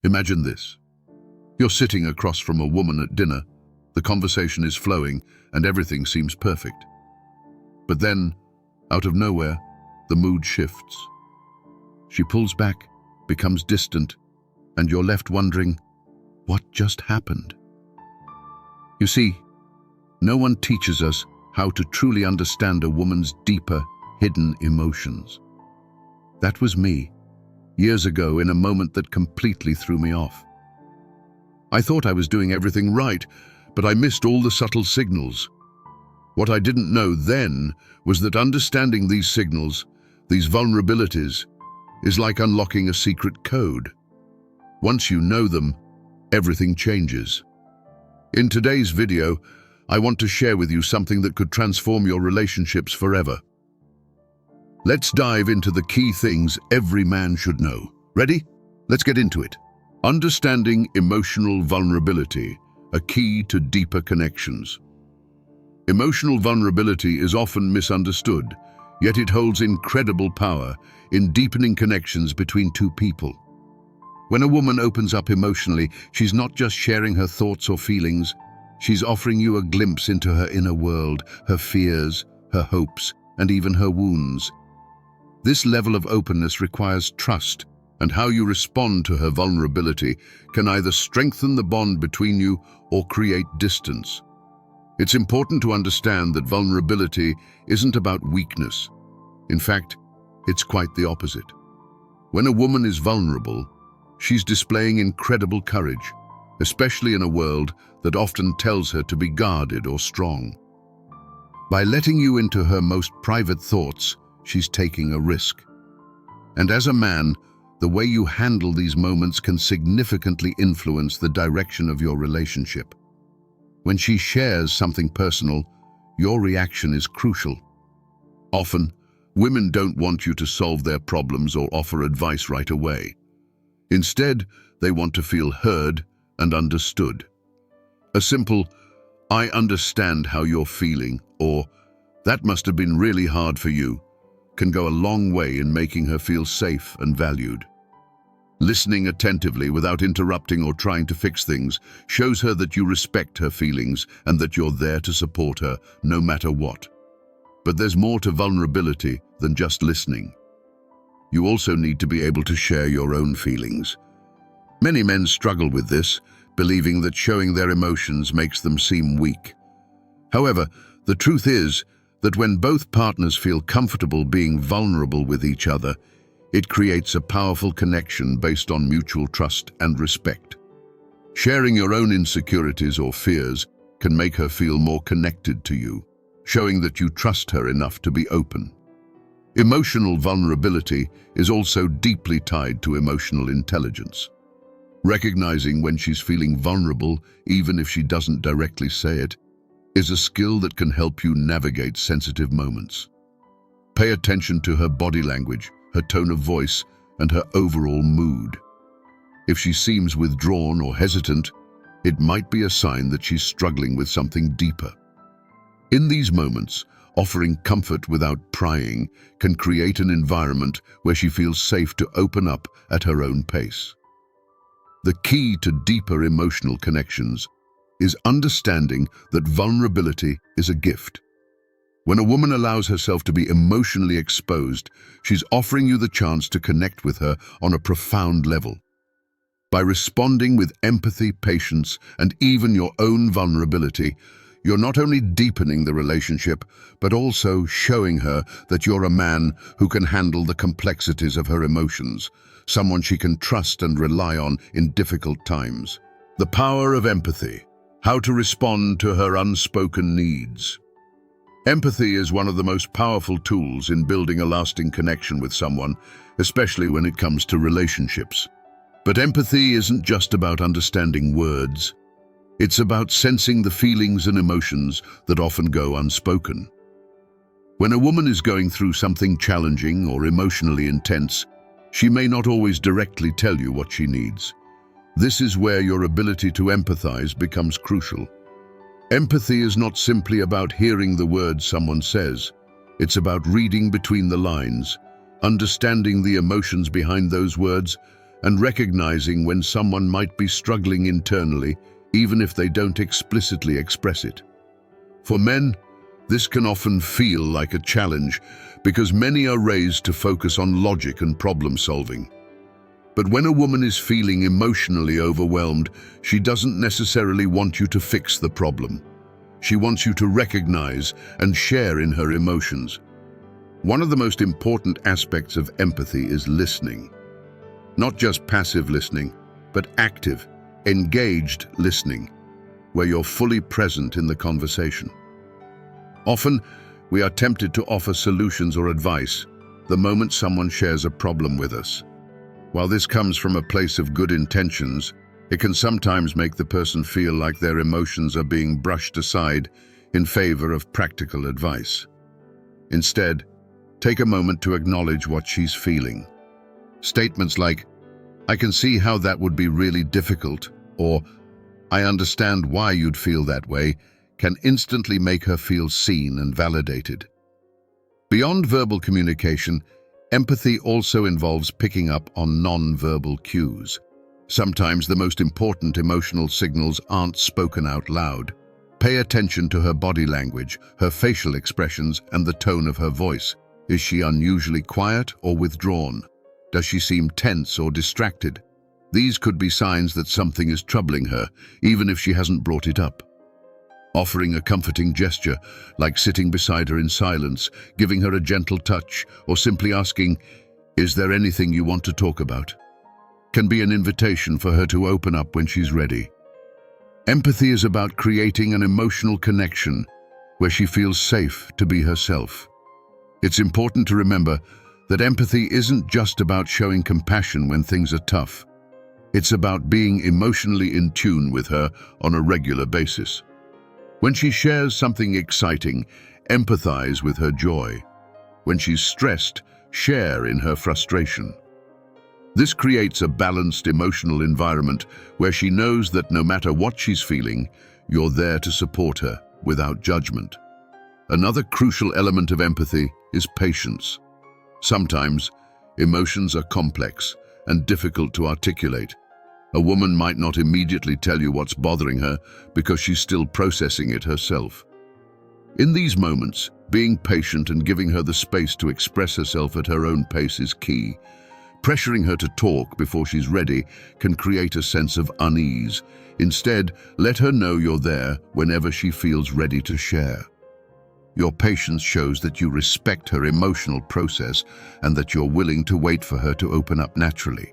Imagine this. You're sitting across from a woman at dinner, the conversation is flowing, and everything seems perfect. But then, out of nowhere, the mood shifts. She pulls back, becomes distant, and you're left wondering, what just happened? You see, no one teaches us how to truly understand a woman's deeper, hidden emotions. That was me, years ago, in a moment that completely threw me off. I thought I was doing everything right, but I missed all the subtle signals. What I didn't know then was that understanding these signals, these vulnerabilities, is like unlocking a secret code. Once you know them, everything changes. In today's video, I want to share with you something that could transform your relationships forever. Let's dive into the key things every man should know. Ready? Let's get into it. Understanding emotional vulnerability, a key to deeper connections. Emotional vulnerability is often misunderstood, yet it holds incredible power in deepening connections between two people. When a woman opens up emotionally, she's not just sharing her thoughts or feelings, she's offering you a glimpse into her inner world, her fears, her hopes, and even her wounds. This level of openness requires trust, and how you respond to her vulnerability can either strengthen the bond between you or create distance. It's important to understand that vulnerability isn't about weakness. In fact, it's quite the opposite. When a woman is vulnerable, she's displaying incredible courage, especially in a world that often tells her to be guarded or strong. By letting you into her most private thoughts, she's taking a risk. And as a man, the way you handle these moments can significantly influence the direction of your relationship. When she shares something personal, your reaction is crucial. Often, women don't want you to solve their problems or offer advice right away. Instead, they want to feel heard and understood. A simple, "I understand how you're feeling," or "that must have been really hard for you," can go a long way in making her feel safe and valued. Listening attentively without interrupting or trying to fix things shows her that you respect her feelings and that you're there to support her, no matter what. But there's more to vulnerability than just listening. You also need to be able to share your own feelings. Many men struggle with this, believing that showing their emotions makes them seem weak. However, the truth is that when both partners feel comfortable being vulnerable with each other, it creates a powerful connection based on mutual trust and respect. Sharing your own insecurities or fears can make her feel more connected to you, showing that you trust her enough to be open. Emotional vulnerability is also deeply tied to emotional intelligence. Recognizing when she's feeling vulnerable, even if she doesn't directly say it, is a skill that can help you navigate sensitive moments. Pay attention to her body language, her tone of voice, and her overall mood. If she seems withdrawn or hesitant, it might be a sign that she's struggling with something deeper. In these moments, offering comfort without prying can create an environment where she feels safe to open up at her own pace. The key to deeper emotional connections is understanding that vulnerability is a gift. When a woman allows herself to be emotionally exposed, she's offering you the chance to connect with her on a profound level. By responding with empathy, patience, and even your own vulnerability, you're not only deepening the relationship, but also showing her that you're a man who can handle the complexities of her emotions, someone she can trust and rely on in difficult times. The power of empathy, how to respond to her unspoken needs. Empathy is one of the most powerful tools in building a lasting connection with someone, especially when it comes to relationships. But empathy isn't just about understanding words. It's about sensing the feelings and emotions that often go unspoken. When a woman is going through something challenging or emotionally intense, she may not always directly tell you what she needs. This is where your ability to empathize becomes crucial. Empathy is not simply about hearing the words someone says. It's about reading between the lines, understanding the emotions behind those words, and recognizing when someone might be struggling internally, even if they don't explicitly express it. For men, this can often feel like a challenge because many are raised to focus on logic and problem solving. But when a woman is feeling emotionally overwhelmed, she doesn't necessarily want you to fix the problem. She wants you to recognize and share in her emotions. One of the most important aspects of empathy is listening. Not just passive listening, but active, engaged listening, where you're fully present in the conversation. Often, we are tempted to offer solutions or advice the moment someone shares a problem with us. While this comes from a place of good intentions, it can sometimes make the person feel like their emotions are being brushed aside in favor of practical advice. Instead, take a moment to acknowledge what she's feeling. Statements like, "I can see how that would be really difficult," or "I understand why you'd feel that way," can instantly make her feel seen and validated. Beyond verbal communication, empathy also involves picking up on non-verbal cues. Sometimes the most important emotional signals aren't spoken out loud. Pay attention to her body language, her facial expressions, and the tone of her voice. Is she unusually quiet or withdrawn? Does she seem tense or distracted? These could be signs that something is troubling her, even if she hasn't brought it up. Offering a comforting gesture, like sitting beside her in silence, giving her a gentle touch, or simply asking, "Is there anything you want to talk about?" can be an invitation for her to open up when she's ready. Empathy is about creating an emotional connection where she feels safe to be herself. It's important to remember that empathy isn't just about showing compassion when things are tough. It's about being emotionally in tune with her on a regular basis. When she shares something exciting, empathize with her joy. When she's stressed, share in her frustration. This creates a balanced emotional environment where she knows that no matter what she's feeling, you're there to support her without judgment. Another crucial element of empathy is patience. Sometimes, emotions are complex and difficult to articulate. A woman might not immediately tell you what's bothering her because she's still processing it herself. In these moments, being patient and giving her the space to express herself at her own pace is key. Pressuring her to talk before she's ready can create a sense of unease. Instead, let her know you're there whenever she feels ready to share. Your patience shows that you respect her emotional process and that you're willing to wait for her to open up naturally.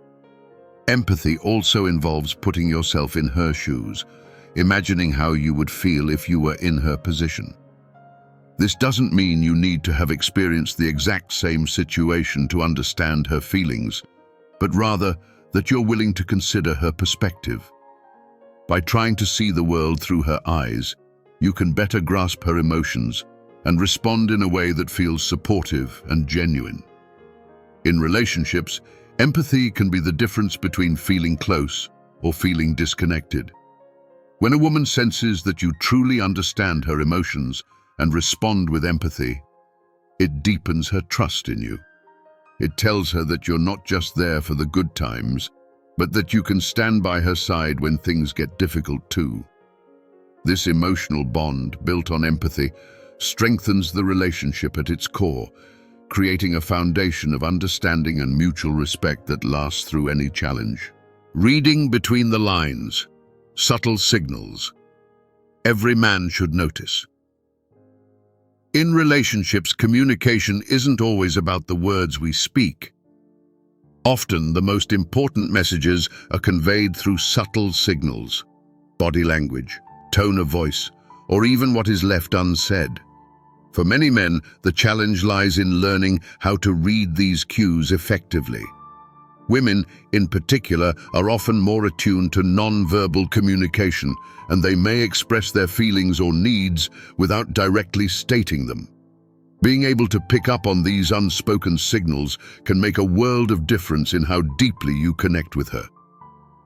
Empathy also involves putting yourself in her shoes, imagining how you would feel if you were in her position. This doesn't mean you need to have experienced the exact same situation to understand her feelings, but rather that you're willing to consider her perspective. By trying to see the world through her eyes, you can better grasp her emotions and respond in a way that feels supportive and genuine. In relationships, empathy can be the difference between feeling close or feeling disconnected. When a woman senses that you truly understand her emotions and respond with empathy, it deepens her trust in you. It tells her that you're not just there for the good times, but that you can stand by her side when things get difficult too. This emotional bond, built on empathy, strengthens the relationship at its core, creating a foundation of understanding and mutual respect that lasts through any challenge. Reading between the lines, subtle signals. Every man should notice. In relationships, communication isn't always about the words we speak. Often, the most important messages are conveyed through subtle signals, body language, tone of voice, or even what is left unsaid. For many men, the challenge lies in learning how to read these cues effectively. Women, in particular, are often more attuned to non-verbal communication, and they may express their feelings or needs without directly stating them. Being able to pick up on these unspoken signals can make a world of difference in how deeply you connect with her.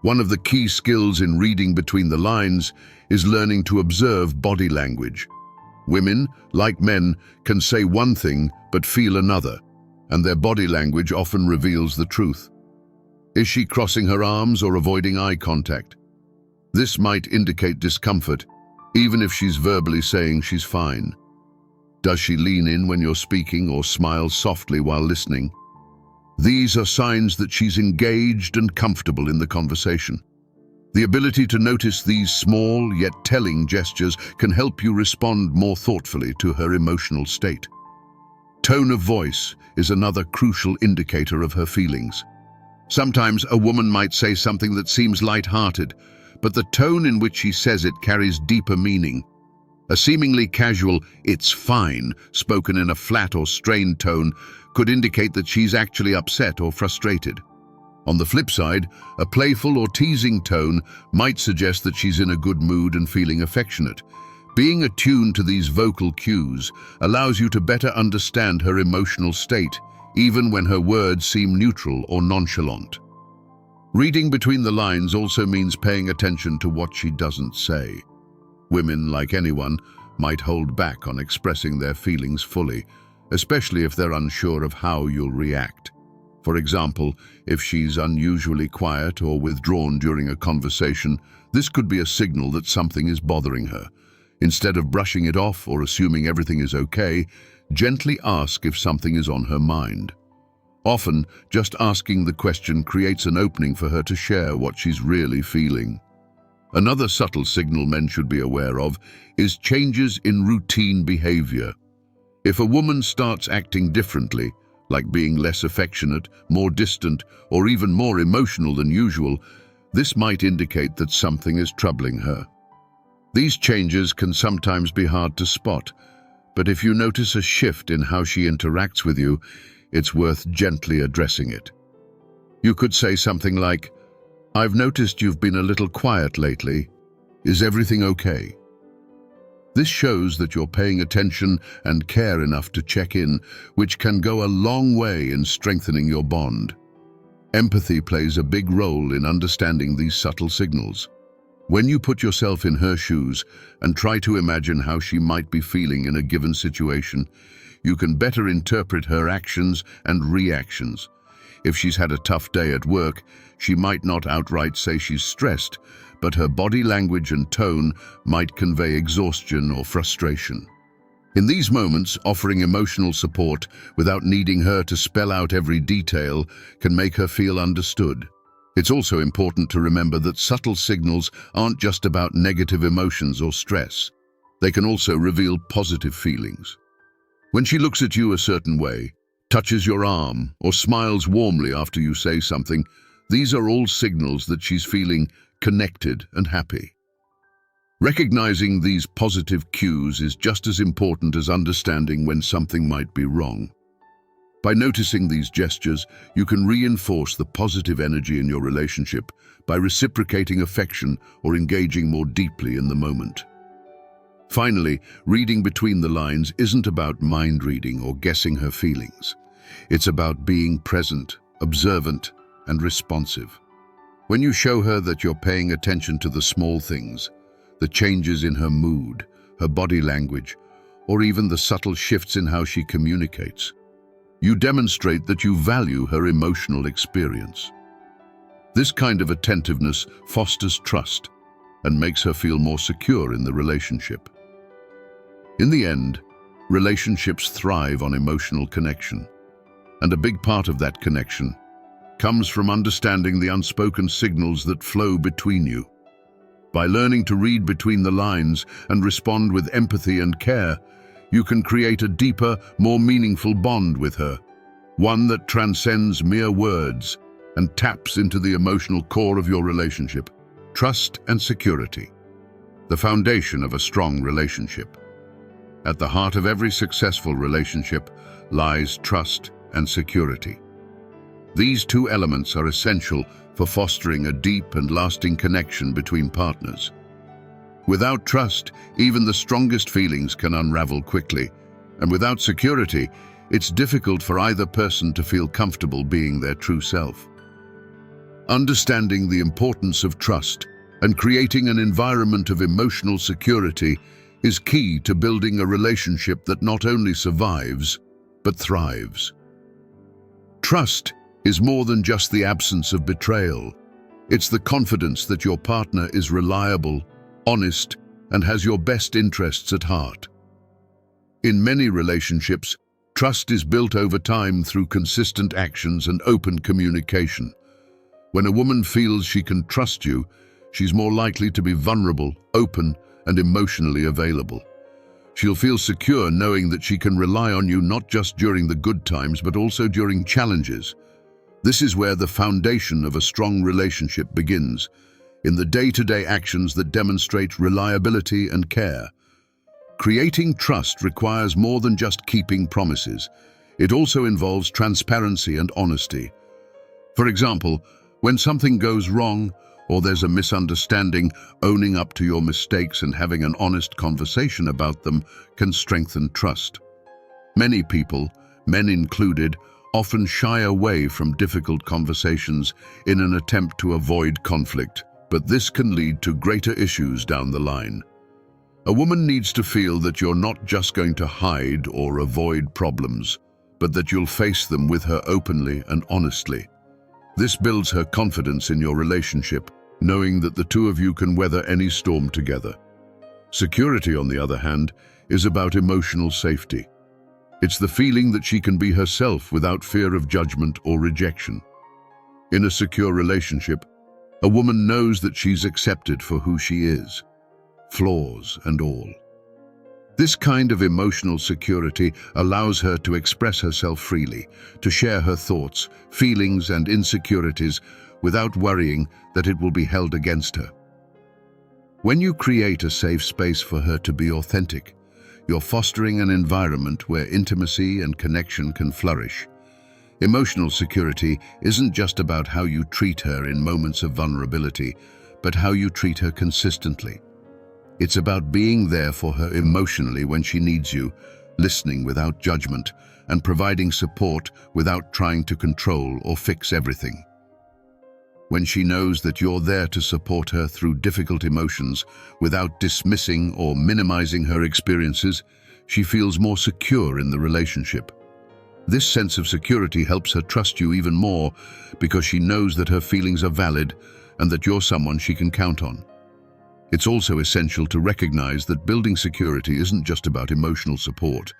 One of the key skills in reading between the lines is learning to observe body language. Women, like men, can say one thing but feel another, and their body language often reveals the truth. Is she crossing her arms or avoiding eye contact? This might indicate discomfort, even if she's verbally saying she's fine. Does she lean in when you're speaking or smile softly while listening? These are signs that she's engaged and comfortable in the conversation. The ability to notice these small yet telling gestures can help you respond more thoughtfully to her emotional state. Tone of voice is another crucial indicator of her feelings. Sometimes a woman might say something that seems light-hearted, but the tone in which she says it carries deeper meaning. A seemingly casual "it's fine" spoken in a flat or strained tone could indicate that she's actually upset or frustrated. On the flip side, a playful or teasing tone might suggest that she's in a good mood and feeling affectionate. Being attuned to these vocal cues allows you to better understand her emotional state, even when her words seem neutral or nonchalant. Reading between the lines also means paying attention to what she doesn't say. Women, like anyone, might hold back on expressing their feelings fully, especially if they're unsure of how you'll react. For example, if she's unusually quiet or withdrawn during a conversation, this could be a signal that something is bothering her. Instead of brushing it off or assuming everything is okay, gently ask if something is on her mind. Often, just asking the question creates an opening for her to share what she's really feeling. Another subtle signal men should be aware of is changes in routine behavior. If a woman starts acting differently, like being less affectionate, more distant, or even more emotional than usual, this might indicate that something is troubling her. These changes can sometimes be hard to spot, but if you notice a shift in how she interacts with you, it's worth gently addressing it. You could say something like, "I've noticed you've been a little quiet lately. Is everything okay?" This shows that you're paying attention and care enough to check in, which can go a long way in strengthening your bond. Empathy plays a big role in understanding these subtle signals. When you put yourself in her shoes and try to imagine how she might be feeling in a given situation, you can better interpret her actions and reactions. If she's had a tough day at work, she might not outright say she's stressed, but her body language and tone might convey exhaustion or frustration. In these moments, offering emotional support without needing her to spell out every detail can make her feel understood. It's also important to remember that subtle signals aren't just about negative emotions or stress. They can also reveal positive feelings. When she looks at you a certain way, touches your arm, or smiles warmly after you say something, these are all signals that she's feeling connected and happy. Recognizing these positive cues is just as important as understanding when something might be wrong. By noticing these gestures, you can reinforce the positive energy in your relationship by reciprocating affection or engaging more deeply in the moment. Finally, reading between the lines isn't about mind reading or guessing her feelings. It's about being present, observant, and responsive. When you show her that you're paying attention to the small things, the changes in her mood, her body language, or even the subtle shifts in how she communicates, you demonstrate that you value her emotional experience. This kind of attentiveness fosters trust and makes her feel more secure in the relationship. In the end, relationships thrive on emotional connection, and a big part of that connection comes from understanding the unspoken signals that flow between you. By learning to read between the lines and respond with empathy and care, you can create a deeper, more meaningful bond with her, one that transcends mere words and taps into the emotional core of your relationship, trust and security, the foundation of a strong relationship. At the heart of every successful relationship lies trust and security. These two elements are essential for fostering a deep and lasting connection between partners. Without trust, even the strongest feelings can unravel quickly, and without security, it's difficult for either person to feel comfortable being their true self. Understanding the importance of trust and creating an environment of emotional security is key to building a relationship that not only survives, but thrives. Trust is more than just the absence of betrayal. It's the confidence that your partner is reliable, honest, and has your best interests at heart. In many relationships, trust is built over time through consistent actions and open communication. When a woman feels she can trust you, she's more likely to be vulnerable, open, and emotionally available. She'll feel secure knowing that she can rely on you not just during the good times, but also during challenges. This is where the foundation of a strong relationship begins, in the day-to-day actions that demonstrate reliability and care. Creating trust requires more than just keeping promises. It also involves transparency and honesty. For example, when something goes wrong or there's a misunderstanding, owning up to your mistakes and having an honest conversation about them can strengthen trust. Many people, men included, often shy away from difficult conversations in an attempt to avoid conflict, but this can lead to greater issues down the line. A woman needs to feel that you're not just going to hide or avoid problems, but that you'll face them with her openly and honestly. This builds her confidence in your relationship, knowing that the two of you can weather any storm together. Security, on the other hand, is about emotional safety. It's the feeling that she can be herself without fear of judgment or rejection. In a secure relationship, a woman knows that she's accepted for who she is, flaws and all. This kind of emotional security allows her to express herself freely, to share her thoughts, feelings, and insecurities without worrying that it will be held against her. When you create a safe space for her to be authentic, you're fostering an environment where intimacy and connection can flourish. Emotional security isn't just about how you treat her in moments of vulnerability, but how you treat her consistently. It's about being there for her emotionally when she needs you, listening without judgment, and providing support without trying to control or fix everything. When she knows that you're there to support her through difficult emotions without dismissing or minimizing her experiences, she feels more secure in the relationship. This sense of security helps her trust you even more because she knows that her feelings are valid and that you're someone she can count on. It's also essential to recognize that building security isn't just about emotional support,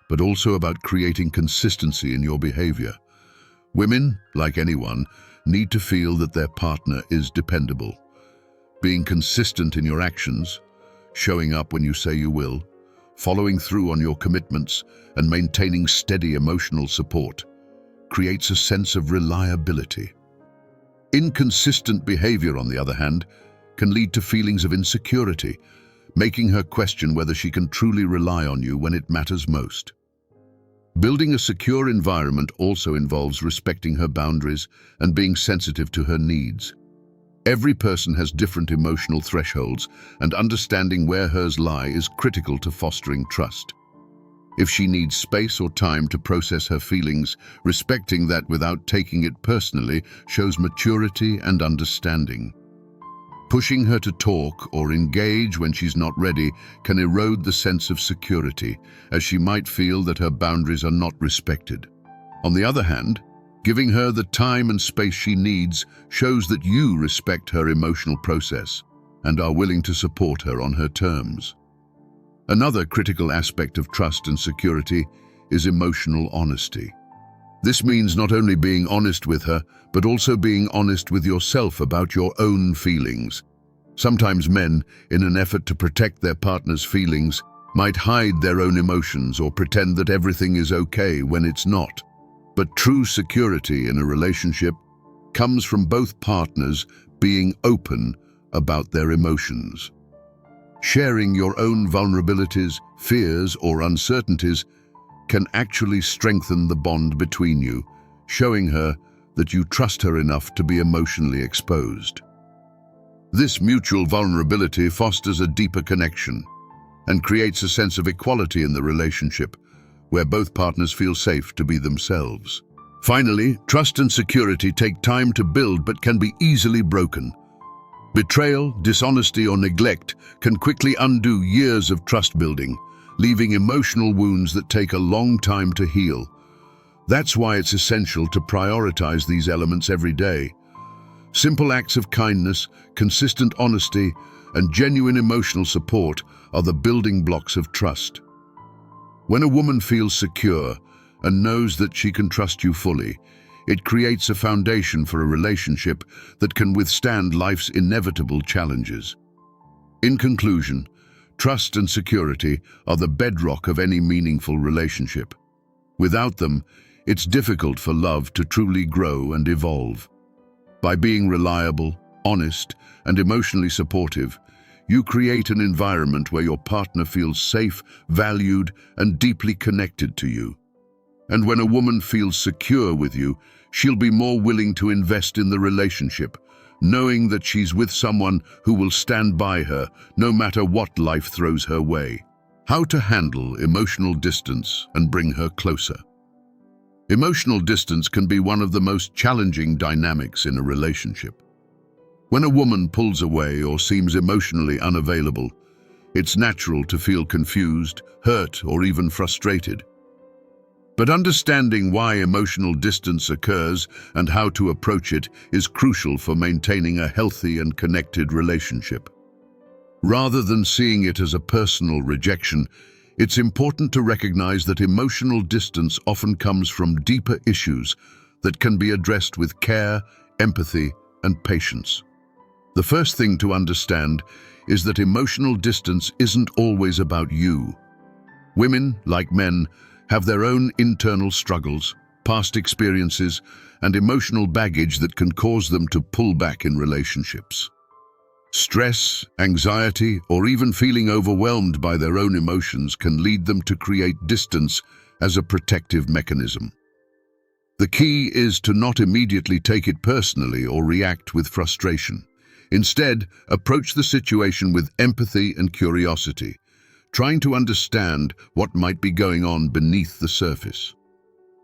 but also about creating consistency in your behavior. Women, like anyone, need to feel that their partner is dependable. Being consistent in your actions, showing up when you say you will, following through on your commitments, and maintaining steady emotional support creates a sense of reliability. Inconsistent behavior, on the other hand, can lead to feelings of insecurity, making her question whether she can truly rely on you when it matters most. Building a secure environment also involves respecting her boundaries and being sensitive to her needs. Every person has different emotional thresholds, and understanding where hers lie is critical to fostering trust. If she needs space or time to process her feelings, respecting that without taking it personally shows maturity and understanding. Pushing her to talk or engage when she's not ready can erode the sense of security, as she might feel that her boundaries are not respected. On the other hand, giving her the time and space she needs shows that you respect her emotional process and are willing to support her on her terms. Another critical aspect of trust and security is emotional honesty. This means not only being honest with her, but also being honest with yourself about your own feelings. Sometimes men, in an effort to protect their partner's feelings, might hide their own emotions or pretend that everything is okay when it's not. But true security in a relationship comes from both partners being open about their emotions. Sharing your own vulnerabilities, fears, or uncertainties can actually strengthen the bond between you, showing her that you trust her enough to be emotionally exposed. This mutual vulnerability fosters a deeper connection and creates a sense of equality in the relationship, where both partners feel safe to be themselves. Finally, trust and security take time to build but can be easily broken. Betrayal, dishonesty, or neglect can quickly undo years of trust building, leaving emotional wounds that take a long time to heal. That's why it's essential to prioritize these elements every day. Simple acts of kindness, consistent honesty, and genuine emotional support are the building blocks of trust. When a woman feels secure and knows that she can trust you fully, it creates a foundation for a relationship that can withstand life's inevitable challenges. In conclusion, trust and security are the bedrock of any meaningful relationship. Without them, it's difficult for love to truly grow and evolve. By being reliable, honest, and emotionally supportive, you create an environment where your partner feels safe, valued, and deeply connected to you. And when a woman feels secure with you, she'll be more willing to invest in the relationship, knowing that she's with someone who will stand by her no matter what life throws her way. How to handle emotional distance and bring her closer. Emotional distance can be one of the most challenging dynamics in a relationship. When a woman pulls away or seems emotionally unavailable, it's natural to feel confused, hurt, or even frustrated. But understanding why emotional distance occurs and how to approach it is crucial for maintaining a healthy and connected relationship. Rather than seeing it as a personal rejection, it's important to recognize that emotional distance often comes from deeper issues that can be addressed with care, empathy, and patience. The first thing to understand is that emotional distance isn't always about you. Women, like men, have their own internal struggles, past experiences, and emotional baggage that can cause them to pull back in relationships. Stress, anxiety, or even feeling overwhelmed by their own emotions can lead them to create distance as a protective mechanism. The key is to not immediately take it personally or react with frustration. Instead, approach the situation with empathy and curiosity, trying to understand what might be going on beneath the surface.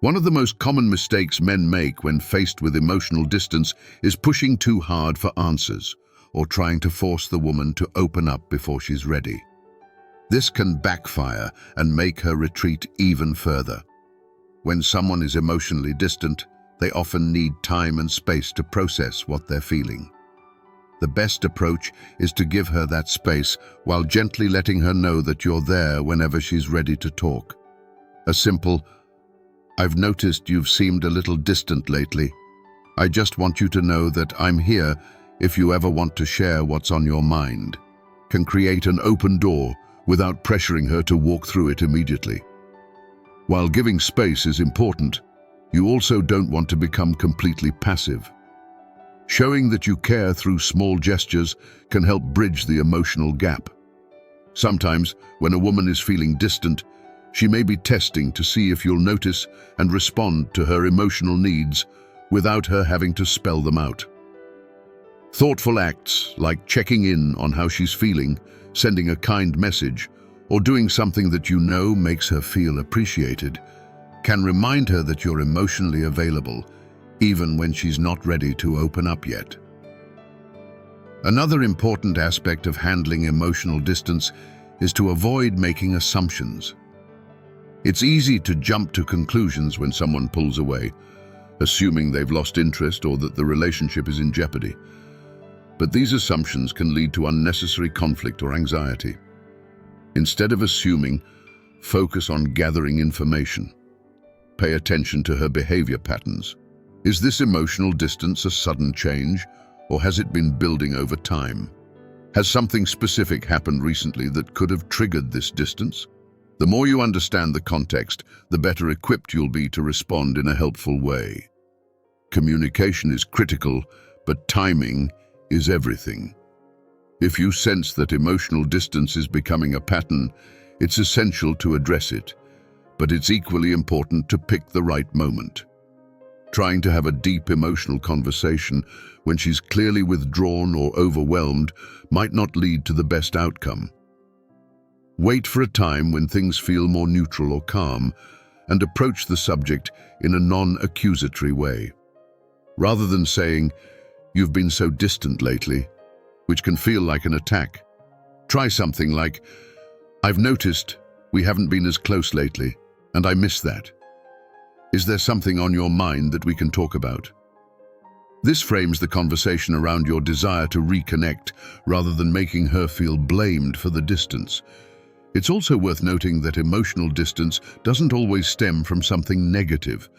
One of the most common mistakes men make when faced with emotional distance is pushing too hard for answers, or trying to force the woman to open up before she's ready. This can backfire and make her retreat even further. When someone is emotionally distant, they often need time and space to process what they're feeling. The best approach is to give her that space while gently letting her know that you're there whenever she's ready to talk. A simple, "I've noticed you've seemed a little distant lately. I just want you to know that I'm here if you ever want to share what's on your mind," can create an open door without pressuring her to walk through it immediately. While giving space is important, you also don't want to become completely passive. Showing that you care through small gestures can help bridge the emotional gap. Sometimes, when a woman is feeling distant, she may be testing to see if you'll notice and respond to her emotional needs without her having to spell them out. Thoughtful acts like checking in on how she's feeling, sending a kind message, or doing something that you know makes her feel appreciated can remind her that you're emotionally available, even when she's not ready to open up yet. Another important aspect of handling emotional distance is to avoid making assumptions. It's easy to jump to conclusions when someone pulls away, assuming they've lost interest or that the relationship is in jeopardy. But these assumptions can lead to unnecessary conflict or anxiety. Instead of assuming, focus on gathering information. Pay attention to her behavior patterns. Is this emotional distance a sudden change, or has it been building over time? Has something specific happened recently that could have triggered this distance? The more you understand the context, the better equipped you'll be to respond in a helpful way. Communication is critical, but timing is everything. If you sense that emotional distance is becoming a pattern, it's essential to address it, but it's equally important to pick the right moment. Trying to have a deep emotional conversation when she's clearly withdrawn or overwhelmed might not lead to the best outcome. Wait for a time when things feel more neutral or calm, and approach the subject in a non-accusatory way. Rather than saying, "You've been so distant lately," which can feel like an attack, try something like, "I've noticed we haven't been as close lately, and I miss that." Is there something on your mind that we can talk about? This frames the conversation around your desire to reconnect rather than making her feel blamed for the distance. It's also worth noting that emotional distance doesn't always stem from something negative.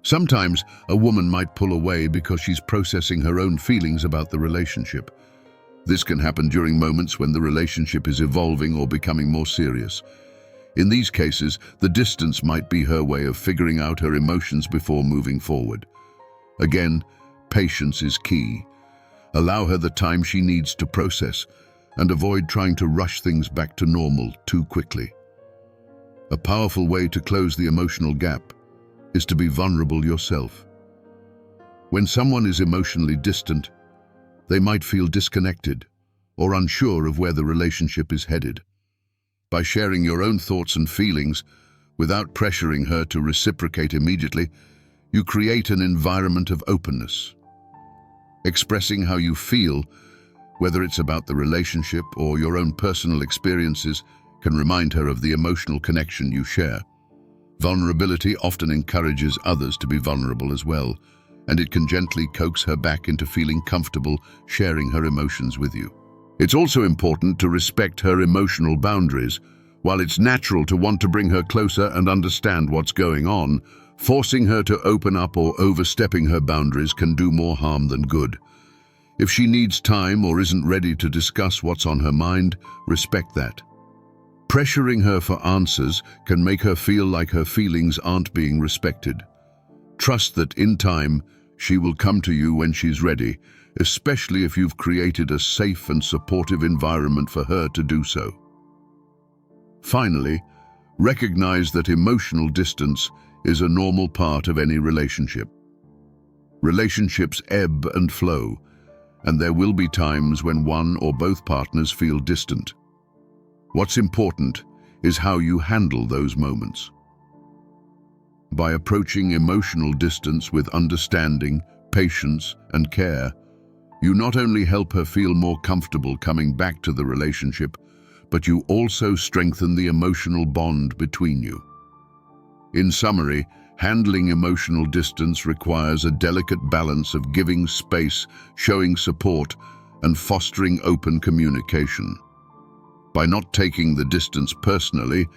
Sometimes a woman might pull away because she's processing her own feelings about the relationship. This can happen during moments when the relationship is evolving or becoming more serious. In these cases, the distance might be her way of figuring out her emotions before moving forward. Again, patience is key. Allow her the time she needs to process and avoid trying to rush things back to normal too quickly. A powerful way to close the emotional gap is to be vulnerable yourself. When someone is emotionally distant, they might feel disconnected or unsure of where the relationship is headed. By sharing your own thoughts and feelings without pressuring her to reciprocate immediately, you create an environment of openness. Expressing how you feel, whether it's about the relationship or your own personal experiences, can remind her of the emotional connection you share. Vulnerability often encourages others to be vulnerable as well, and it can gently coax her back into feeling comfortable sharing her emotions with you. It's also important to respect her emotional boundaries. While it's natural to want to bring her closer and understand what's going on, forcing her to open up or overstepping her boundaries can do more harm than good. If she needs time or isn't ready to discuss what's on her mind, respect that. Pressuring her for answers can make her feel like her feelings aren't being respected. Trust that in time, she will come to you when she's ready, especially if you've created a safe and supportive environment for her to do so. Finally, recognize that emotional distance is a normal part of any relationship. Relationships ebb and flow, and there will be times when one or both partners feel distant. What's important is how you handle those moments. By approaching emotional distance with understanding, patience, and care, you not only help her feel more comfortable coming back to the relationship, but you also strengthen the emotional bond between you. In summary, handling emotional distance requires a delicate balance of giving space, showing support, and fostering open communication. By not taking the distance personally,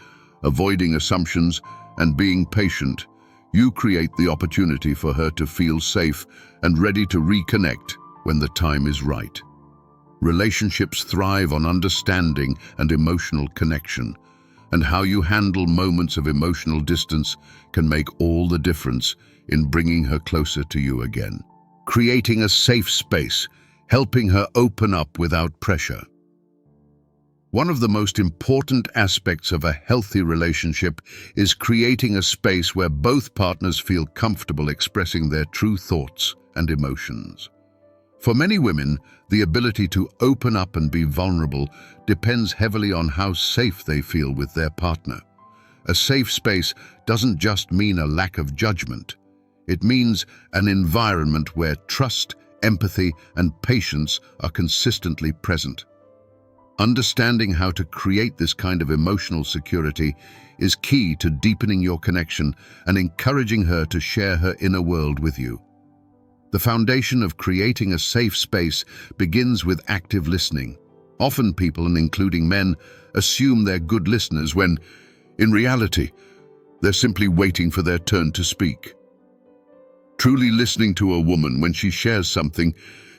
avoiding assumptions, and being patient, you create the opportunity for her to feel safe and ready to reconnect when the time is right. Relationships thrive on understanding and emotional connection, and how you handle moments of emotional distance can make all the difference in bringing her closer to you again. Creating a safe space, helping her open up without pressure. One of the most important aspects of a healthy relationship is creating a space where both partners feel comfortable expressing their true thoughts and emotions. For many women, the ability to open up and be vulnerable depends heavily on how safe they feel with their partner. A safe space doesn't just mean a lack of judgment. It means an environment where trust, empathy, and patience are consistently present. Understanding how to create this kind of emotional security is key to deepening your connection and encouraging her to share her inner world with you. The foundation of creating a safe space begins with active listening. Often people, and including men, assume they're good listeners when, in reality, they're simply waiting for their turn to speak. Truly listening to a woman when she shares something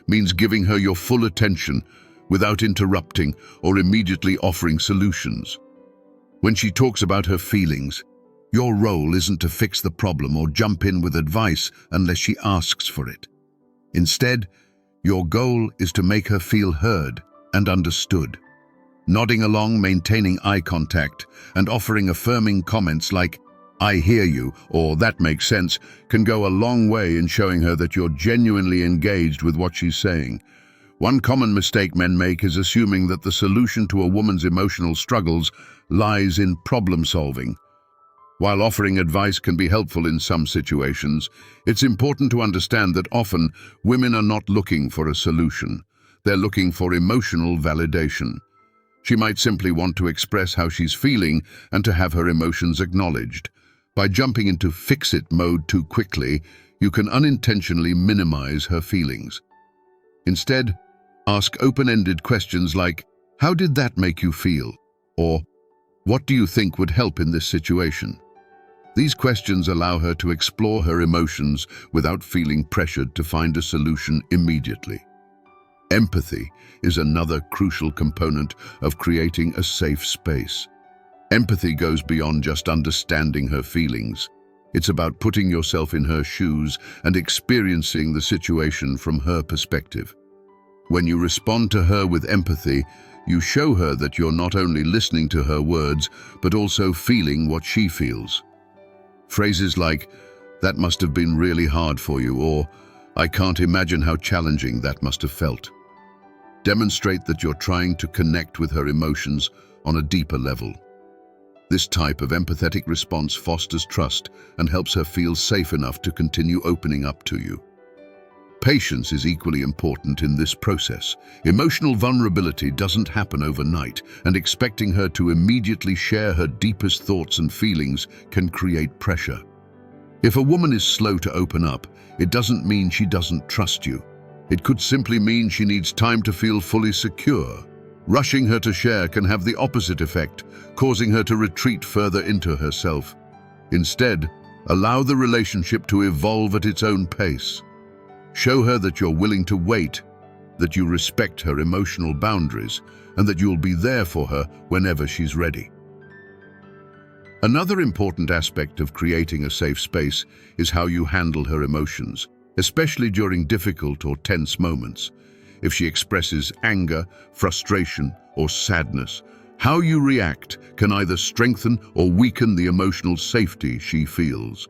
means giving her your full attention without interrupting or immediately offering solutions. When she talks about her feelings, your role isn't to fix the problem or jump in with advice unless she asks for it. Instead, your goal is to make her feel heard and understood. Nodding along, maintaining eye contact, and offering affirming comments like, "I hear you," or "that makes sense," can go a long way in showing her that you're genuinely engaged with what she's saying. One common mistake men make is assuming that the solution to a woman's emotional struggles lies in problem solving. While offering advice can be helpful in some situations, it's important to understand that often women are not looking for a solution. They're looking for emotional validation. She might simply want to express how she's feeling and to have her emotions acknowledged. By jumping into fix-it mode too quickly, you can unintentionally minimize her feelings. Instead, ask open-ended questions like, "How did that make you feel?" Or, "What do you think would help in this situation?" These questions allow her to explore her emotions without feeling pressured to find a solution immediately. Empathy is another crucial component of creating a safe space. Empathy goes beyond just understanding her feelings. It's about putting yourself in her shoes and experiencing the situation from her perspective. When you respond to her with empathy, you show her that you're not only listening to her words, but also feeling what she feels. Phrases like, "That must have been really hard for you," or "I can't imagine how challenging that must have felt," demonstrate that you're trying to connect with her emotions on a deeper level. This type of empathetic response fosters trust and helps her feel safe enough to continue opening up to you. Patience is equally important in this process. Emotional vulnerability doesn't happen overnight, and expecting her to immediately share her deepest thoughts and feelings can create pressure. If a woman is slow to open up, it doesn't mean she doesn't trust you. It could simply mean she needs time to feel fully secure. Rushing her to share can have the opposite effect, causing her to retreat further into herself. Instead, allow the relationship to evolve at its own pace. Show her that you're willing to wait, that you respect her emotional boundaries, and that you'll be there for her whenever she's ready. Another important aspect of creating a safe space is how you handle her emotions, especially during difficult or tense moments. If she expresses anger, frustration, or sadness, how you react can either strengthen or weaken the emotional safety she feels.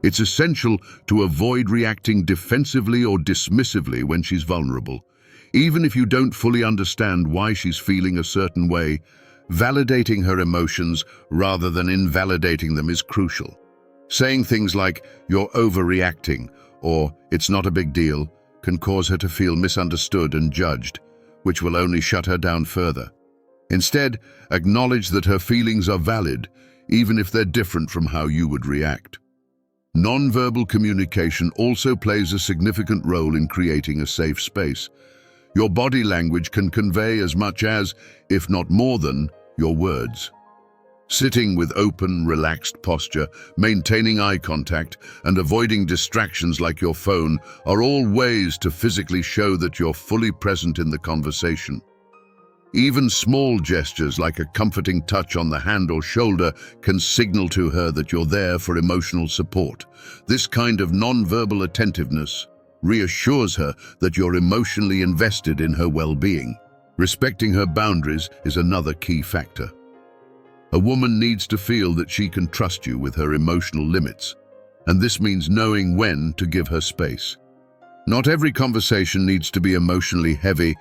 It's essential to avoid reacting defensively or dismissively when she's vulnerable. Even if you don't fully understand why she's feeling a certain way, validating her emotions rather than invalidating them is crucial. Saying things like, "You're overreacting," or "It's not a big deal," can cause her to feel misunderstood and judged, which will only shut her down further. Instead, acknowledge that her feelings are valid, even if they're different from how you would react. Non-verbal communication also plays a significant role in creating a safe space. Your body language can convey as much as, if not more than, your words. Sitting with open, relaxed posture, maintaining eye contact, and avoiding distractions like your phone are all ways to physically show that you're fully present in the conversation. Even small gestures like a comforting touch on the hand or shoulder can signal to her that you're there for emotional support. This kind of non-verbal attentiveness reassures her that you're emotionally invested in her well-being. Respecting her boundaries is another key factor. A woman needs to feel that she can trust you with her emotional limits, and this means knowing when to give her space. Not every conversation needs to be emotionally heavy,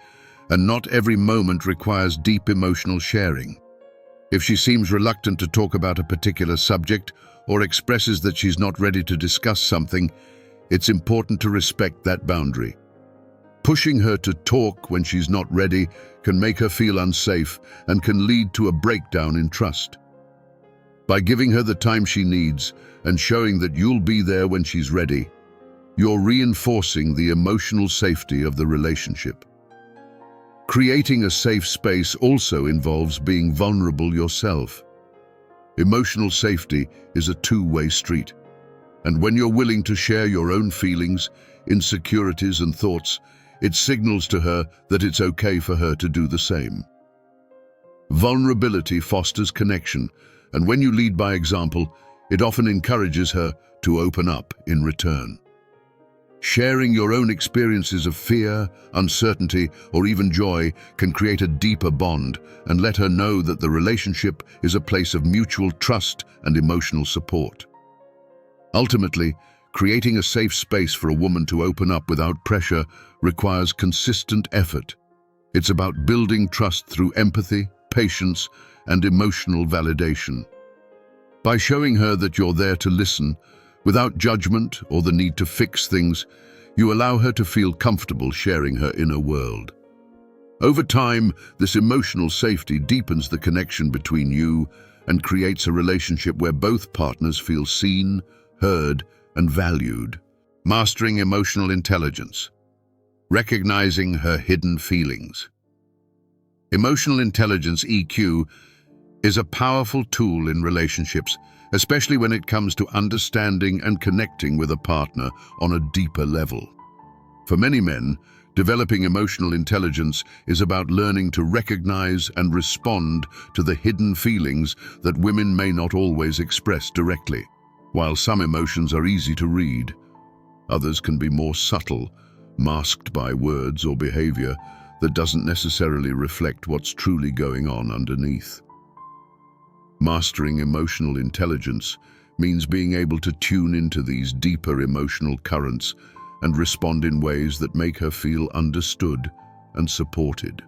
and not every moment requires deep emotional sharing. If she seems reluctant to talk about a particular subject or expresses that she's not ready to discuss something, it's important to respect that boundary. Pushing her to talk when she's not ready can make her feel unsafe and can lead to a breakdown in trust. By giving her the time she needs and showing that you'll be there when she's ready, you're reinforcing the emotional safety of the relationship. Creating a safe space also involves being vulnerable yourself. Emotional safety is a two-way street, and when you're willing to share your own feelings, insecurities, and thoughts, it signals to her that it's okay for her to do the same. Vulnerability fosters connection, and when you lead by example, it often encourages her to open up in return. Sharing your own experiences of fear, uncertainty, or even joy can create a deeper bond and let her know that the relationship is a place of mutual trust and emotional support. Ultimately, creating a safe space for a woman to open up without pressure requires consistent effort. It's about building trust through empathy, patience, and emotional validation. By showing her that you're there to listen, without judgment or the need to fix things, you allow her to feel comfortable sharing her inner world. Over time, this emotional safety deepens the connection between you and creates a relationship where both partners feel seen, heard, and valued. Mastering emotional intelligence. Recognizing her hidden feelings. Emotional intelligence, EQ, is a powerful tool in relationships, especially when it comes to understanding and connecting with a partner on a deeper level. For many men, developing emotional intelligence is about learning to recognize and respond to the hidden feelings that women may not always express directly. While some emotions are easy to read, others can be more subtle, masked by words or behavior that doesn't necessarily reflect what's truly going on underneath. Mastering emotional intelligence means being able to tune into these deeper emotional currents and respond in ways that make her feel understood and supported.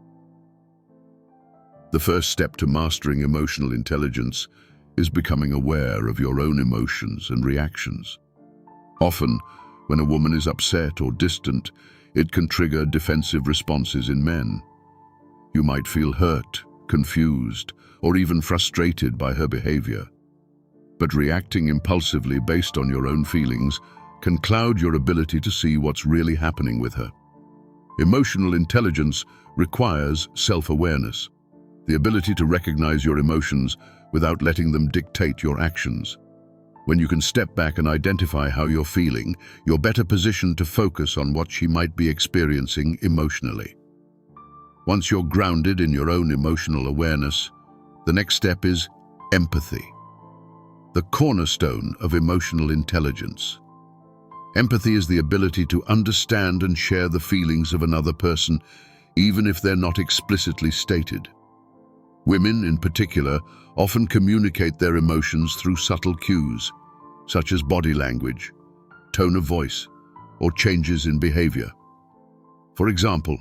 The first step to mastering emotional intelligence is becoming aware of your own emotions and reactions. Often, when a woman is upset or distant, it can trigger defensive responses in men. You might feel hurt, confused, or even frustrated by her behavior. But reacting impulsively based on your own feelings can cloud your ability to see what's really happening with her. Emotional intelligence requires self-awareness, the ability to recognize your emotions without letting them dictate your actions. When you can step back and identify how you're feeling, you're better positioned to focus on what she might be experiencing emotionally. Once you're grounded in your own emotional awareness, the next step is empathy, the cornerstone of emotional intelligence. Empathy is the ability to understand and share the feelings of another person, even if they're not explicitly stated. Women, in particular, often communicate their emotions through subtle cues, such as body language, tone of voice, or changes in behavior. For example,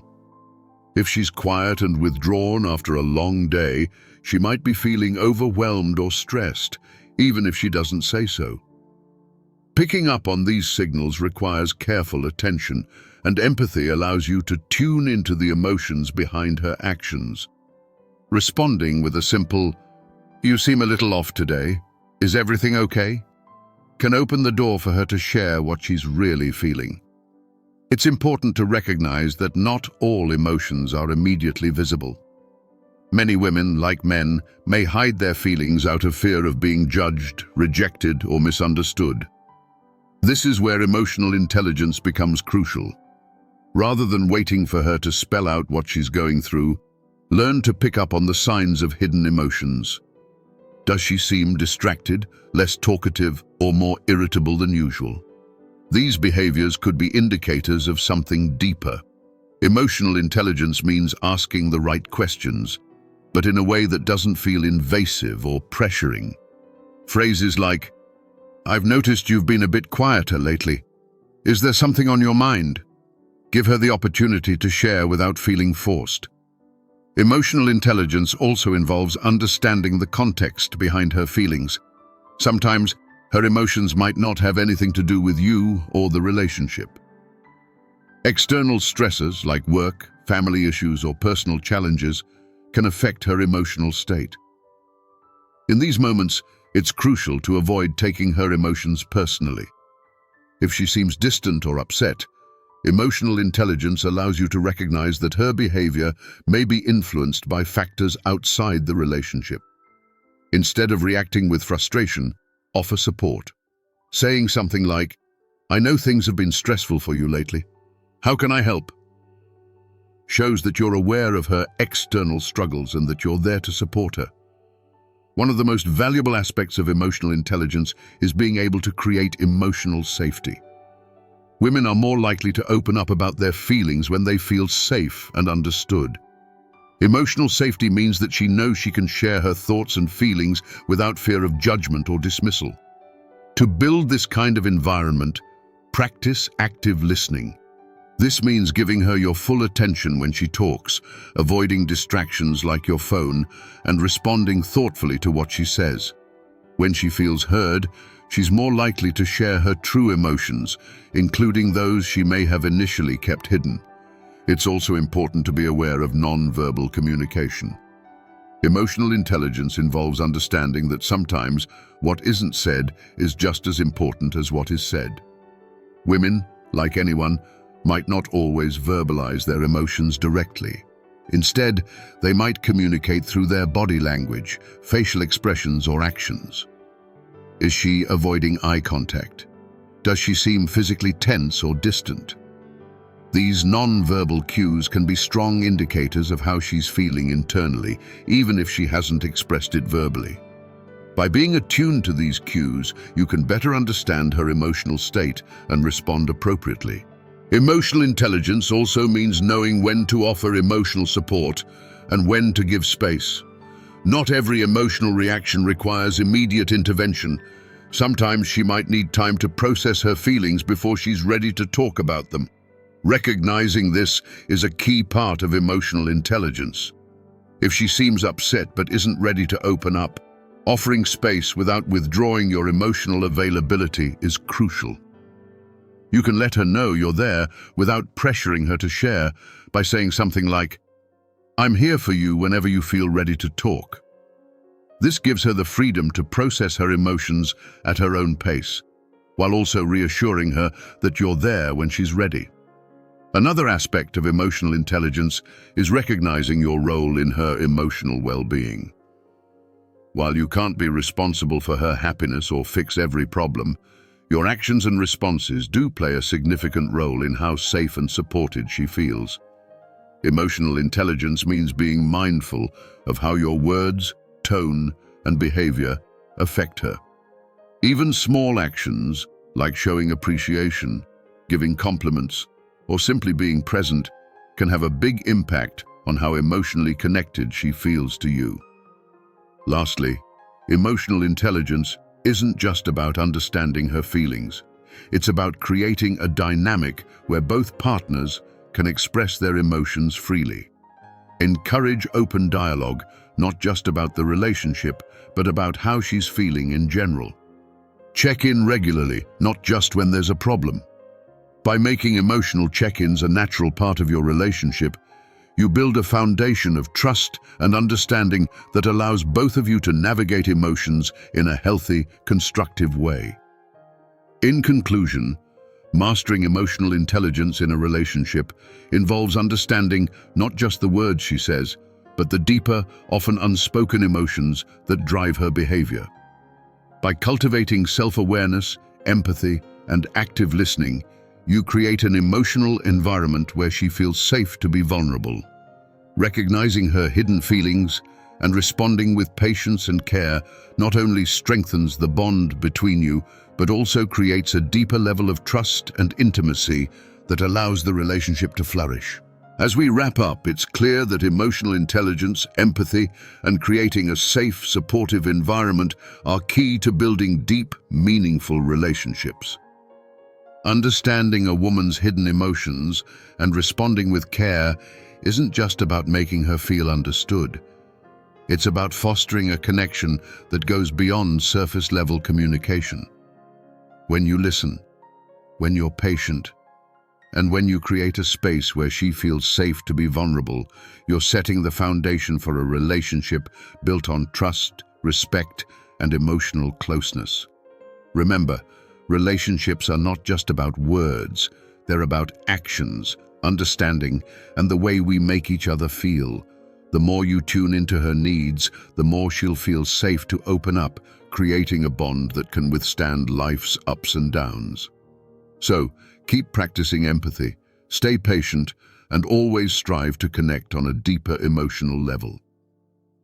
if she's quiet and withdrawn after a long day, she might be feeling overwhelmed or stressed, even if she doesn't say so. Picking up on these signals requires careful attention, and empathy allows you to tune into the emotions behind her actions. Responding with a simple, "You seem a little off today. Is everything okay?" can open the door for her to share what she's really feeling. It's important to recognize that not all emotions are immediately visible. Many women, like men, may hide their feelings out of fear of being judged, rejected, or misunderstood. This is where emotional intelligence becomes crucial. Rather than waiting for her to spell out what she's going through, learn to pick up on the signs of hidden emotions. Does she seem distracted, less talkative, or more irritable than usual? These behaviors could be indicators of something deeper. Emotional intelligence means asking the right questions, but in a way that doesn't feel invasive or pressuring. Phrases like, "I've noticed you've been a bit quieter lately. Is there something on your mind?" Give her the opportunity to share without feeling forced. Emotional intelligence also involves understanding the context behind her feelings. Sometimes, her emotions might not have anything to do with you or the relationship. External stressors like work, family issues, or personal challenges can affect her emotional state. In these moments, it's crucial to avoid taking her emotions personally. If she seems distant or upset, emotional intelligence allows you to recognize that her behavior may be influenced by factors outside the relationship. Instead of reacting with frustration, offer support. Saying something like, "I know things have been stressful for you lately. How can I help?" shows that you're aware of her external struggles and that you're there to support her. One of the most valuable aspects of emotional intelligence is being able to create emotional safety. Women are more likely to open up about their feelings when they feel safe and understood. Emotional safety means that she knows she can share her thoughts and feelings without fear of judgment or dismissal. To build this kind of environment, practice active listening. This means giving her your full attention when she talks, avoiding distractions like your phone, and responding thoughtfully to what she says. When she feels heard, she's more likely to share her true emotions, including those she may have initially kept hidden. It's also important to be aware of non-verbal communication. Emotional intelligence involves understanding that sometimes what isn't said is just as important as what is said. Women, like anyone, might not always verbalize their emotions directly. Instead, they might communicate through their body language, facial expressions, or actions. Is she avoiding eye contact? Does she seem physically tense or distant? These non-verbal cues can be strong indicators of how she's feeling internally, even if she hasn't expressed it verbally. By being attuned to these cues, you can better understand her emotional state and respond appropriately. Emotional intelligence also means knowing when to offer emotional support and when to give space. Not every emotional reaction requires immediate intervention. Sometimes she might need time to process her feelings before she's ready to talk about them. Recognizing this is a key part of emotional intelligence. If she seems upset but isn't ready to open up, offering space without withdrawing your emotional availability is crucial. You can let her know you're there without pressuring her to share by saying something like, "I'm here for you whenever you feel ready to talk." This gives her the freedom to process her emotions at her own pace, while also reassuring her that you're there when she's ready. Another aspect of emotional intelligence is recognizing your role in her emotional well-being. While you can't be responsible for her happiness or fix every problem, your actions and responses do play a significant role in how safe and supported she feels. Emotional intelligence means being mindful of how your words, tone, and behavior affect her. Even small actions, like showing appreciation, giving compliments, or simply being present, can have a big impact on how emotionally connected she feels to you. Lastly, emotional intelligence isn't just about understanding her feelings. It's about creating a dynamic where both partners can express their emotions freely. Encourage open dialogue, not just about the relationship, but about how she's feeling in general. Check in regularly, not just when there's a problem. By making emotional check-ins a natural part of your relationship, you build a foundation of trust and understanding that allows both of you to navigate emotions in a healthy, constructive way. In conclusion, mastering emotional intelligence in a relationship involves understanding not just the words she says, but the deeper, often unspoken emotions that drive her behavior. By cultivating self-awareness, empathy, and active listening, you create an emotional environment where she feels safe to be vulnerable. Recognizing her hidden feelings and responding with patience and care not only strengthens the bond between you, but also creates a deeper level of trust and intimacy that allows the relationship to flourish. As we wrap up, it's clear that emotional intelligence, empathy, and creating a safe, supportive environment are key to building deep, meaningful relationships. Understanding a woman's hidden emotions and responding with care isn't just about making her feel understood. It's about fostering a connection that goes beyond surface-level communication. When you listen, when you're patient, and when you create a space where she feels safe to be vulnerable, you're setting the foundation for a relationship built on trust, respect, and emotional closeness. Remember, relationships are not just about words, they're about actions, understanding, and the way we make each other feel. The more you tune into her needs, the more she'll feel safe to open up, creating a bond that can withstand life's ups and downs. So, keep practicing empathy, stay patient, and always strive to connect on a deeper emotional level.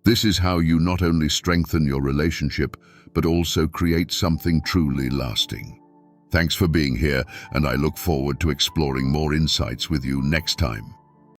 This is how you not only strengthen your relationship, but also create something truly lasting. Thanks for being here, and I look forward to exploring more insights with you next time.